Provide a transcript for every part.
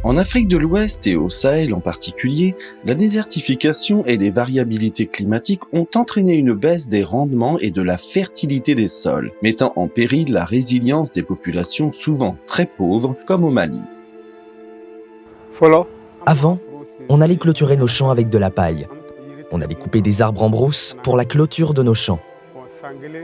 En Afrique de l'Ouest et au Sahel en particulier, la désertification et les variabilités climatiques ont entraîné une baisse des rendements et de la fertilité des sols, mettant en péril la résilience des populations souvent très pauvres comme au Mali. Avant, on allait clôturer nos champs avec de la paille. On allait couper des arbres en brousse pour la clôture de nos champs.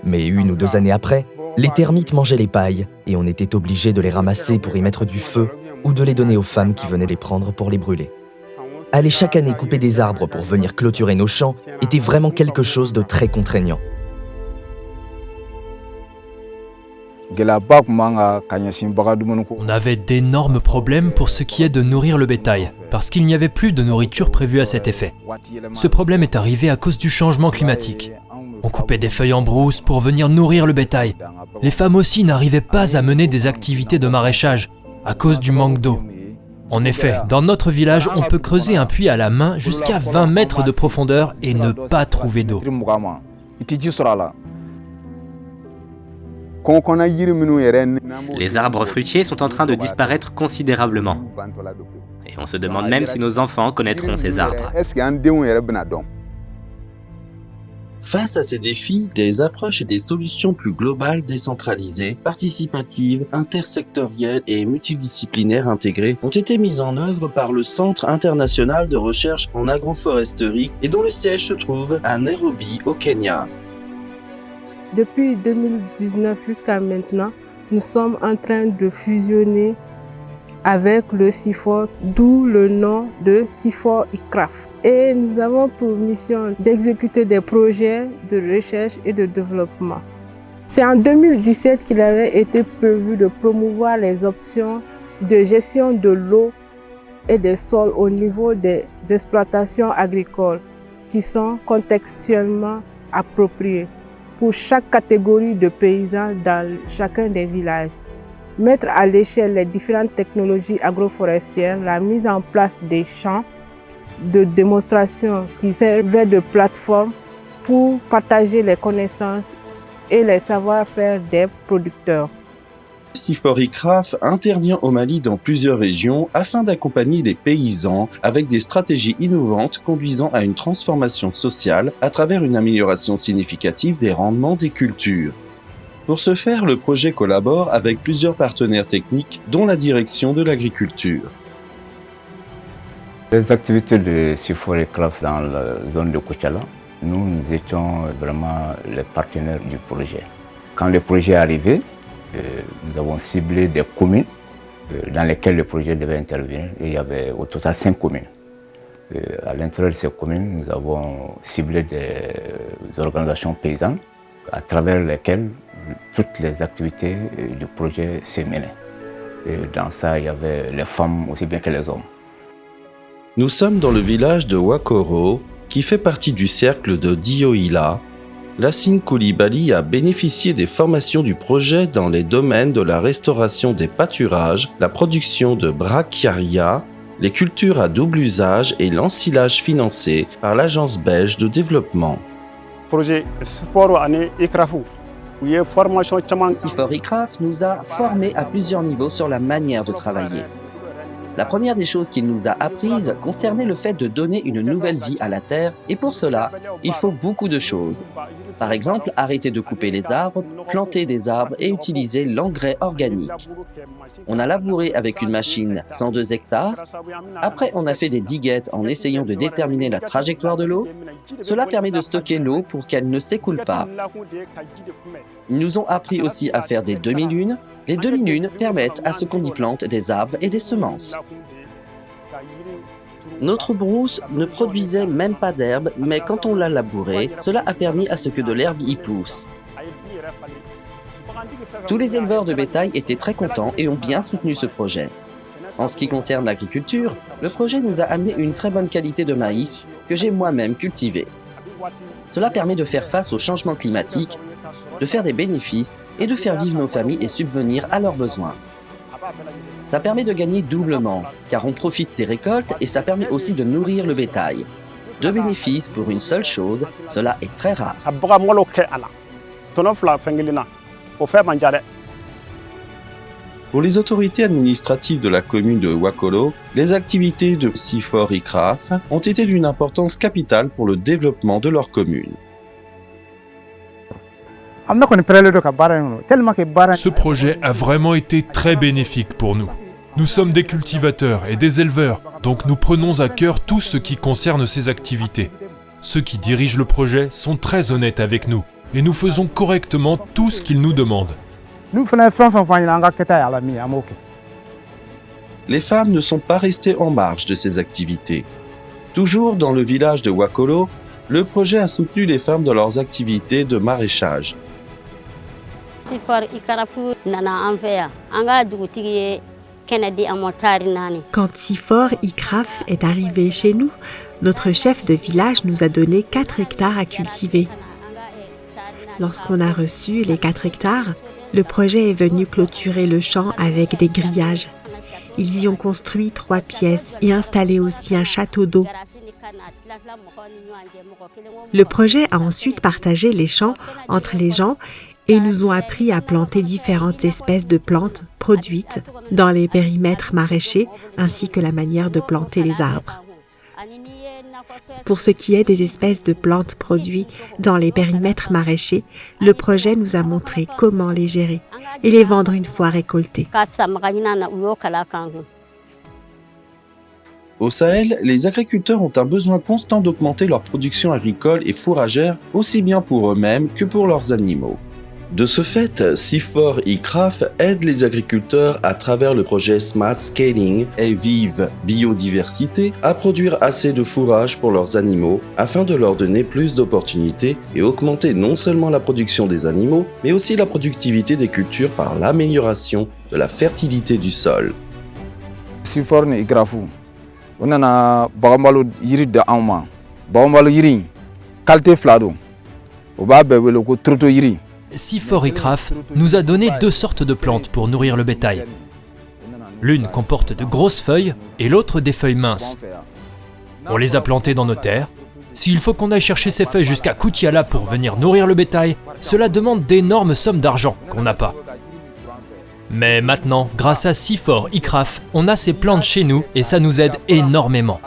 Mais 1 ou 2 années après, les termites mangeaient les pailles et on était obligé de les ramasser pour y mettre du feu ou de les donner aux femmes qui venaient les prendre pour les brûler. Aller chaque année couper des arbres pour venir clôturer nos champs était vraiment quelque chose de très contraignant. On avait d'énormes problèmes pour ce qui est de nourrir le bétail, parce qu'il n'y avait plus de nourriture prévue à cet effet. Ce problème est arrivé à cause du changement climatique. On coupait des feuilles en brousse pour venir nourrir le bétail. Les femmes aussi n'arrivaient pas à mener des activités de maraîchage, à cause du manque d'eau. En effet, dans notre village, on peut creuser un puits à la main jusqu'à 20 mètres de profondeur et ne pas trouver d'eau. Les arbres fruitiers sont en train de disparaître considérablement. Et on se demande même si nos enfants connaîtront ces arbres. Face à ces défis, des approches et des solutions plus globales, décentralisées, participatives, intersectorielles et multidisciplinaires intégrées ont été mises en œuvre par le Centre international de recherche en agroforesterie et dont le siège se trouve à Nairobi, au Kenya. Depuis 2019 jusqu'à maintenant, nous sommes en train de fusionner avec le CIFOR, d'où le nom de CIFOR ICRAF. Et nous avons pour mission d'exécuter des projets de recherche et de développement. C'est en 2017 qu'il avait été prévu de promouvoir les options de gestion de l'eau et des sols au niveau des exploitations agricoles qui sont contextuellement appropriées pour chaque catégorie de paysans dans chacun des villages. Mettre à l'échelle les différentes technologies agroforestières, la mise en place des champs de démonstration qui servaient de plateforme pour partager les connaissances et les savoir-faire des producteurs. CIFOR ICRAF intervient au Mali dans plusieurs régions afin d'accompagner les paysans avec des stratégies innovantes conduisant à une transformation sociale à travers une amélioration significative des rendements des cultures. Pour ce faire, le projet collabore avec plusieurs partenaires techniques, dont la direction de l'agriculture. Les activités de CIFOR ICRAF dans la zone de Kochala, nous étions vraiment les partenaires du projet. Quand le projet est arrivé, nous avons ciblé des communes dans lesquelles le projet devait intervenir. Et il y avait au total 5 communes. À l'intérieur de ces communes, nous avons ciblé des organisations paysannes à travers lesquelles toutes les activités du projet se menaient. Et dans ça, il y avait les femmes aussi bien que les hommes. Nous sommes dans le village de Wakoro, qui fait partie du cercle de Diohila. Lassine Koulibaly a bénéficié des formations du projet dans les domaines de la restauration des pâturages, la production de brachiaria, les cultures à double usage et l'ensilage financé par l'Agence belge de développement. CIFOR ICRAF nous a formés à plusieurs niveaux sur la manière de travailler. La première des choses qu'il nous a apprises concernait le fait de donner une nouvelle vie à la terre, et pour cela, il faut beaucoup de choses. Par exemple, arrêter de couper les arbres, planter des arbres et utiliser l'engrais organique. On a labouré avec une machine 102 hectares. Après, on a fait des diguettes en essayant de déterminer la trajectoire de l'eau. Cela permet de stocker l'eau pour qu'elle ne s'écoule pas. Ils nous ont appris aussi à faire des demi-lunes. Les demi-lunes permettent à ce qu'on y plante des arbres et des semences. Notre brousse ne produisait même pas d'herbe, mais quand on l'a labourée, cela a permis à ce que de l'herbe y pousse. Tous les éleveurs de bétail étaient très contents et ont bien soutenu ce projet. En ce qui concerne l'agriculture, le projet nous a amené une très bonne qualité de maïs que j'ai moi-même cultivé. Cela permet de faire face au changement climatique, de faire des bénéfices et de faire vivre nos familles et subvenir à leurs besoins. Ça permet de gagner doublement, car on profite des récoltes et ça permet aussi de nourrir le bétail. Deux bénéfices pour une seule chose, cela est très rare. Pour les autorités administratives de la commune de Wakolo, les activités de CIFOR ICRAF ont été d'une importance capitale pour le développement de leur commune. Ce projet a vraiment été très bénéfique pour nous. Nous sommes des cultivateurs et des éleveurs, donc nous prenons à cœur tout ce qui concerne ces activités. Ceux qui dirigent le projet sont très honnêtes avec nous et nous faisons correctement tout ce qu'ils nous demandent. Les femmes ne sont pas restées en marge de ces activités. Toujours dans le village de Wakolo, le projet a soutenu les femmes dans leurs activités de maraîchage. Quand CIFOR ICRAF est arrivé chez nous, notre chef de village nous a donné 4 hectares à cultiver. Lorsqu'on a reçu les 4 hectares, le projet est venu clôturer le champ avec des grillages. Ils y ont construit 3 pièces et installé aussi un château d'eau. Le projet a ensuite partagé les champs entre les gens et nous ont appris à planter différentes espèces de plantes produites dans les périmètres maraîchers ainsi que la manière de planter les arbres. Pour ce qui est des espèces de plantes produites dans les périmètres maraîchers, le projet nous a montré comment les gérer et les vendre une fois récoltées. Au Sahel, les agriculteurs ont un besoin constant d'augmenter leur production agricole et fourragère, aussi bien pour eux-mêmes que pour leurs animaux. De ce fait, CIFOR ICRAF aide les agriculteurs à travers le projet Smart Scaling et Vive Biodiversité à produire assez de fourrage pour leurs animaux afin de leur donner plus d'opportunités et augmenter non seulement la production des animaux, mais aussi la productivité des cultures par l'amélioration de la fertilité du sol. CIFOR ICRAF, on a bagambalo yiri da anma, bagambalo yiri, qualité flado, oba bebelo ko troto yiri. CIFOR ICRAF nous a donné 2 sortes de plantes pour nourrir le bétail. L'une comporte de grosses feuilles et l'autre des feuilles minces. On les a plantées dans nos terres. S'il faut qu'on aille chercher ces feuilles jusqu'à Koutiala pour venir nourrir le bétail, cela demande d'énormes sommes d'argent qu'on n'a pas. Mais maintenant, grâce à CIFOR ICRAF, on a ces plantes chez nous et ça nous aide énormément.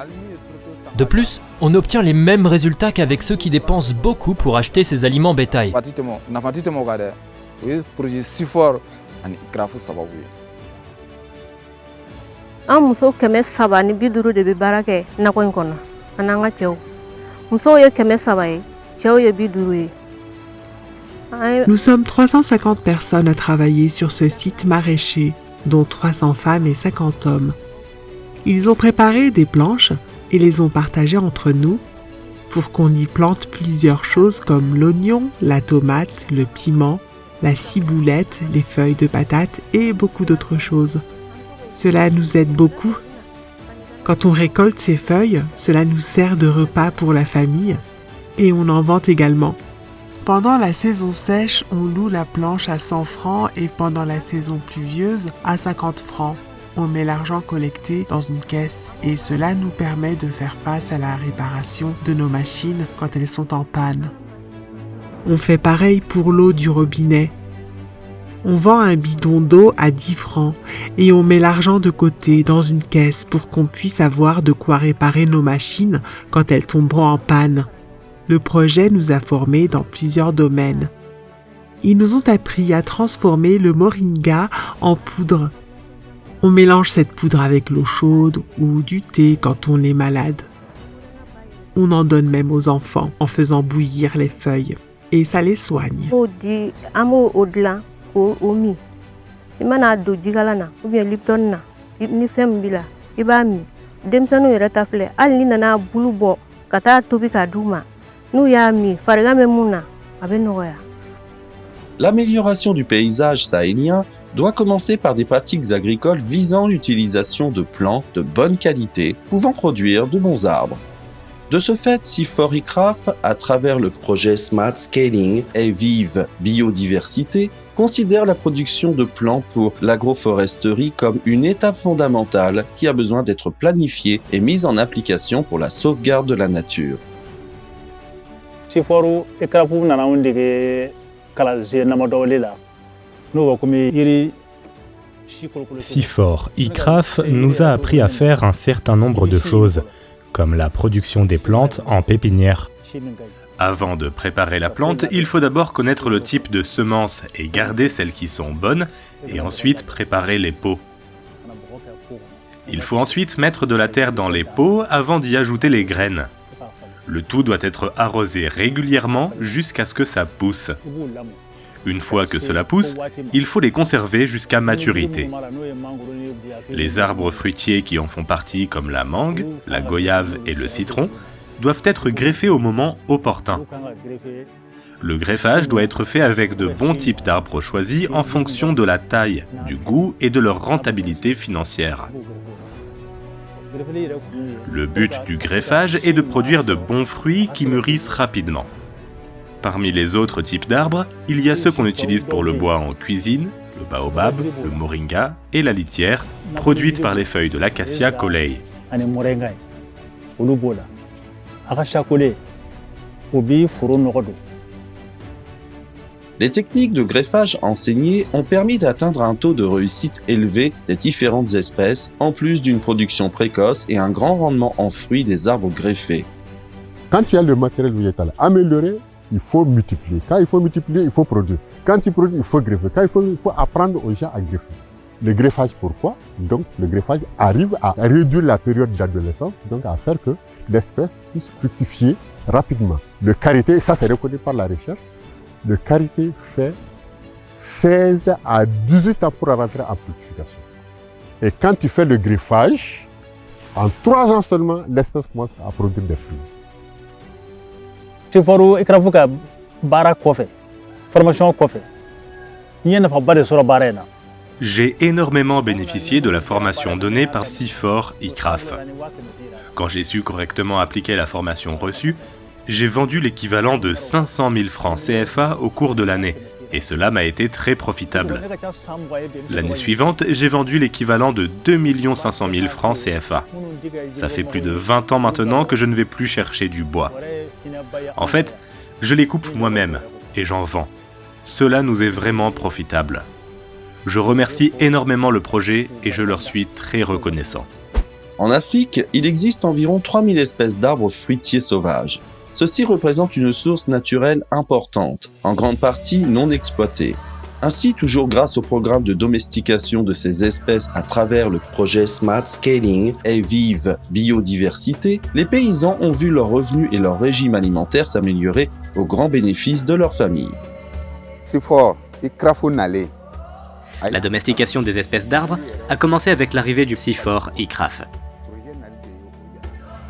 De plus, on obtient les mêmes résultats qu'avec ceux qui dépensent beaucoup pour acheter ces aliments bétail. Nous sommes 350 personnes à travailler sur ce site maraîcher, dont 300 femmes et 50 hommes. Ils ont préparé des planches et les ont partagées entre nous pour qu'on y plante plusieurs choses comme l'oignon, la tomate, le piment, la ciboulette, les feuilles de patates et beaucoup d'autres choses. Cela nous aide beaucoup. Quand on récolte ces feuilles, cela nous sert de repas pour la famille et on en vend également. Pendant la saison sèche, on loue la planche à 100 francs et pendant la saison pluvieuse à 50 francs. On met l'argent collecté dans une caisse et cela nous permet de faire face à la réparation de nos machines quand elles sont en panne. On fait pareil pour l'eau du robinet. On vend un bidon d'eau à 10 francs et on met l'argent de côté dans une caisse pour qu'on puisse avoir de quoi réparer nos machines quand elles tomberont en panne. Le projet nous a formés dans plusieurs domaines. Ils nous ont appris à transformer le moringa en poudre. On mélange cette poudre avec l'eau chaude ou du thé quand on est malade. On en donne même aux enfants en faisant bouillir les feuilles et ça les soigne. L'amélioration du paysage sahélien doit commencer par des pratiques agricoles visant l'utilisation de plants de bonne qualité pouvant produire de bons arbres. De ce fait, CIFOR ICRAF, à travers le projet Smart Scaling et Vive Biodiversité, considère la production de plants pour l'agroforesterie comme une étape fondamentale qui a besoin d'être planifiée et mise en application pour la sauvegarde de la nature. CIFOR ICRAF kala je namadole la no ko mi yiri CIFOR ICRAF nous a appris à faire un certain nombre de choses, comme la production des plantes en pépinière. Avant de préparer la plante, il faut d'abord connaître le type de semences et garder celles qui sont bonnes, et ensuite préparer les pots. Il faut ensuite mettre de la terre dans les pots avant d'y ajouter les graines. Le tout doit être arrosé régulièrement jusqu'à ce que ça pousse. Une fois que cela pousse, il faut les conserver jusqu'à maturité. Les arbres fruitiers qui en font partie, comme la mangue, la goyave et le citron, doivent être greffés au moment opportun. Le greffage doit être fait avec de bons types d'arbres choisis en fonction de la taille, du goût et de leur rentabilité financière. Le but du greffage est de produire de bons fruits qui mûrissent rapidement. Parmi les autres types d'arbres, il y a ceux qu'on utilise pour le bois en cuisine, le baobab, le moringa et la litière, produite par les feuilles de l'acacia collei. Les techniques de greffage enseignées ont permis d'atteindre un taux de réussite élevé des différentes espèces, en plus d'une production précoce et un grand rendement en fruits des arbres greffés. Quand tu as le matériel végétal amélioré, il faut multiplier. Quand il faut multiplier, il faut produire. Quand tu produis, il faut greffer. Quand il faut apprendre aux gens à greffer. Le greffage, pourquoi? Donc, le greffage arrive à réduire la période d'adolescence, donc à faire que l'espèce puisse fructifier rapidement. Le karité, ça c'est reconnu par la recherche, le karité fait 16 à 18 ans pour rentrer en fructification. Et quand tu fais le greffage, en 3 ans seulement, l'espèce commence à produire des fruits. J'ai énormément bénéficié de la formation donnée par CIFOR ICRAF. Quand j'ai su correctement appliquer la formation reçue, j'ai vendu l'équivalent de 500 000 francs CFA au cours de l'année, et cela m'a été très profitable. L'année suivante, j'ai vendu l'équivalent de 2 500 000 francs CFA. Ça fait plus de 20 ans maintenant que je ne vais plus chercher du bois. En fait, je les coupe moi-même, et j'en vends. Cela nous est vraiment profitable. Je remercie énormément le projet et je leur suis très reconnaissant. En Afrique, il existe environ 3000 espèces d'arbres fruitiers sauvages. Ceci représente une source naturelle importante, en grande partie non exploitée. Ainsi, toujours grâce au programme de domestication de ces espèces à travers le projet Smart Scaling et Vive Biodiversité, les paysans ont vu leurs revenus et leur régime alimentaire s'améliorer au grand bénéfice de leur famille. La domestication des espèces d'arbres a commencé avec l'arrivée du CIFOR ICRAF.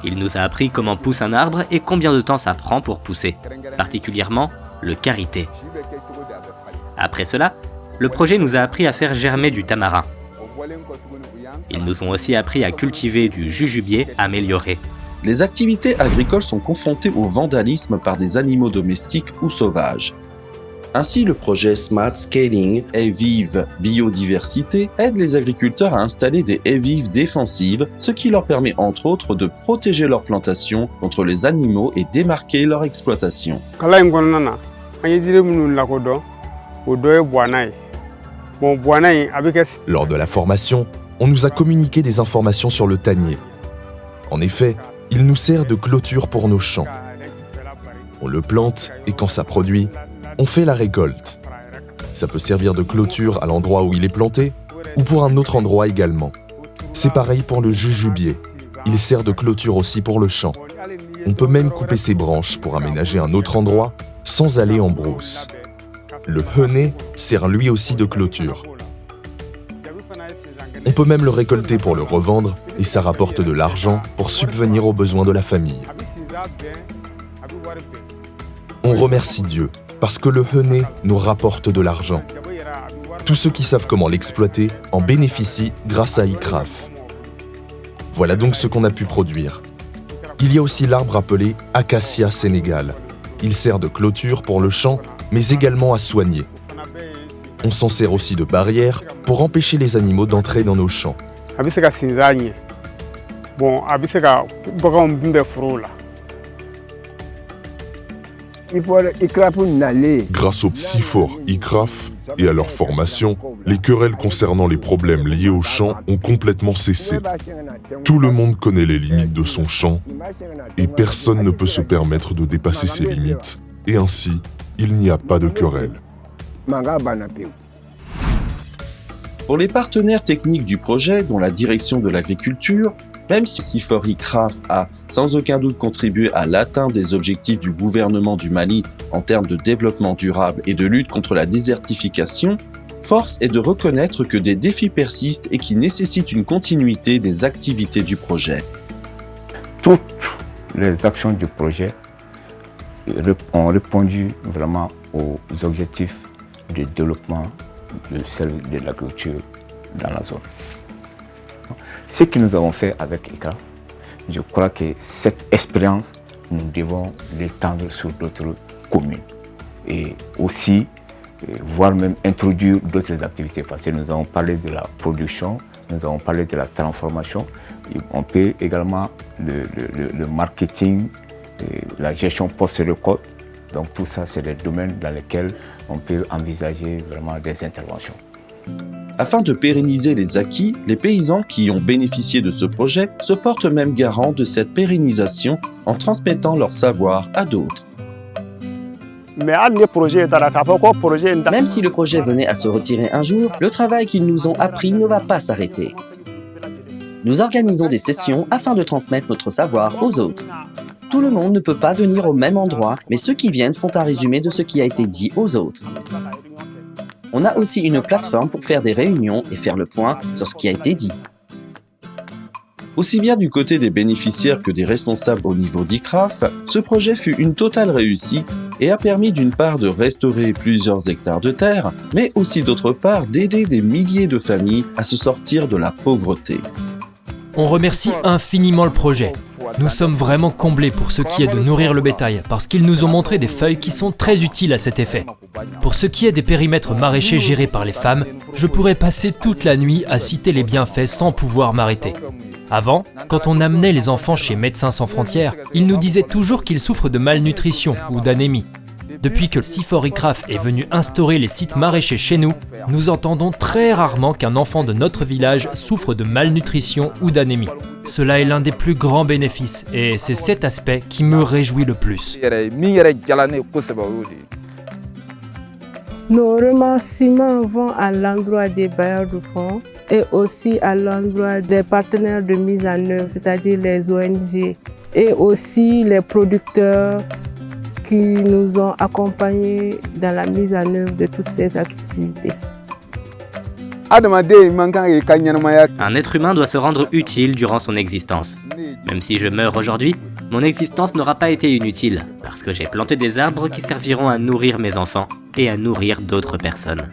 Il nous a appris comment pousse un arbre et combien de temps ça prend pour pousser, particulièrement le karité. Après cela, le projet nous a appris à faire germer du tamarin. Ils nous ont aussi appris à cultiver du jujubier amélioré. Les activités agricoles sont confrontées au vandalisme par des animaux domestiques ou sauvages. Ainsi, le projet Smart Scaling et Vive Biodiversité aide les agriculteurs à installer des haies vives défensives, ce qui leur permet entre autres de protéger leurs plantations contre les animaux et démarquer leur exploitation. Lors de la formation, on nous a communiqué des informations sur le tanier. En effet, il nous sert de clôture pour nos champs. On le plante et quand ça produit, on fait la récolte. Ça peut servir de clôture à l'endroit où il est planté ou pour un autre endroit également. C'est pareil pour le jujubier. Il sert de clôture aussi pour le champ. On peut même couper ses branches pour aménager un autre endroit sans aller en brousse. Le henné sert lui aussi de clôture. On peut même le récolter pour le revendre et ça rapporte de l'argent pour subvenir aux besoins de la famille. On remercie Dieu parce que le henné nous rapporte de l'argent. Tous ceux qui savent comment l'exploiter en bénéficient grâce à ICRAF. Voilà donc ce qu'on a pu produire. Il y a aussi l'arbre appelé Acacia Sénégal. Il sert de clôture pour le champ, mais également à soigner. On s'en sert aussi de barrière pour empêcher les animaux d'entrer dans nos champs. Grâce au CIFOR ICRAF, et à leur formation, les querelles concernant les problèmes liés au champ ont complètement cessé. Tout le monde connaît les limites de son champ et personne ne peut se permettre de dépasser ces limites. Et ainsi, il n'y a pas de querelle. Pour les partenaires techniques du projet, dont la direction de l'agriculture, même si CIFOR ICRAF a sans aucun doute contribué à l'atteinte des objectifs du gouvernement du Mali en termes de développement durable et de lutte contre la désertification, force est de reconnaître que des défis persistent et qui nécessitent une continuité des activités du projet. Toutes les actions du projet ont répondu vraiment aux objectifs de développement de l'agriculture dans la zone. Ce que nous avons fait avec ICRAF, je crois que cette expérience, nous devons l'étendre sur d'autres communes et aussi, voire même introduire d'autres activités parce que nous avons parlé de la production, nous avons parlé de la transformation, on peut également le marketing, la gestion post-récolte. Donc tout ça, c'est des domaines dans lesquels on peut envisager vraiment des interventions. Afin de pérenniser les acquis, les paysans qui ont bénéficié de ce projet se portent même garant de cette pérennisation en transmettant leur savoir à d'autres. Même si le projet venait à se retirer un jour, le travail qu'ils nous ont appris ne va pas s'arrêter. Nous organisons des sessions afin de transmettre notre savoir aux autres. Tout le monde ne peut pas venir au même endroit, mais ceux qui viennent font un résumé de ce qui a été dit aux autres. On a aussi une plateforme pour faire des réunions et faire le point sur ce qui a été dit. Aussi bien du côté des bénéficiaires que des responsables au niveau d'ICRAF, ce projet fut une totale réussite et a permis d'une part de restaurer plusieurs hectares de terre, mais aussi d'autre part d'aider des milliers de familles à se sortir de la pauvreté. On remercie infiniment le projet. Nous sommes vraiment comblés pour ce qui est de nourrir le bétail, parce qu'ils nous ont montré des feuilles qui sont très utiles à cet effet. Pour ce qui est des périmètres maraîchers gérés par les femmes, je pourrais passer toute la nuit à citer les bienfaits sans pouvoir m'arrêter. Avant, quand on amenait les enfants chez Médecins sans frontières, ils nous disaient toujours qu'ils souffrent de malnutrition ou d'anémie. Depuis que CIFOR ICRAF est venu instaurer les sites maraîchers chez nous, nous entendons très rarement qu'un enfant de notre village souffre de malnutrition ou d'anémie. Cela est l'un des plus grands bénéfices et c'est cet aspect qui me réjouit le plus. Nos remerciements vont à l'endroit des bailleurs de fonds et aussi à l'endroit des partenaires de mise en œuvre, c'est-à-dire les ONG, et aussi les producteurs qui nous ont accompagnés dans la mise en œuvre de toutes ces activités. Un être humain doit se rendre utile durant son existence. Même si je meurs aujourd'hui, mon existence n'aura pas été inutile, parce que j'ai planté des arbres qui serviront à nourrir mes enfants et à nourrir d'autres personnes.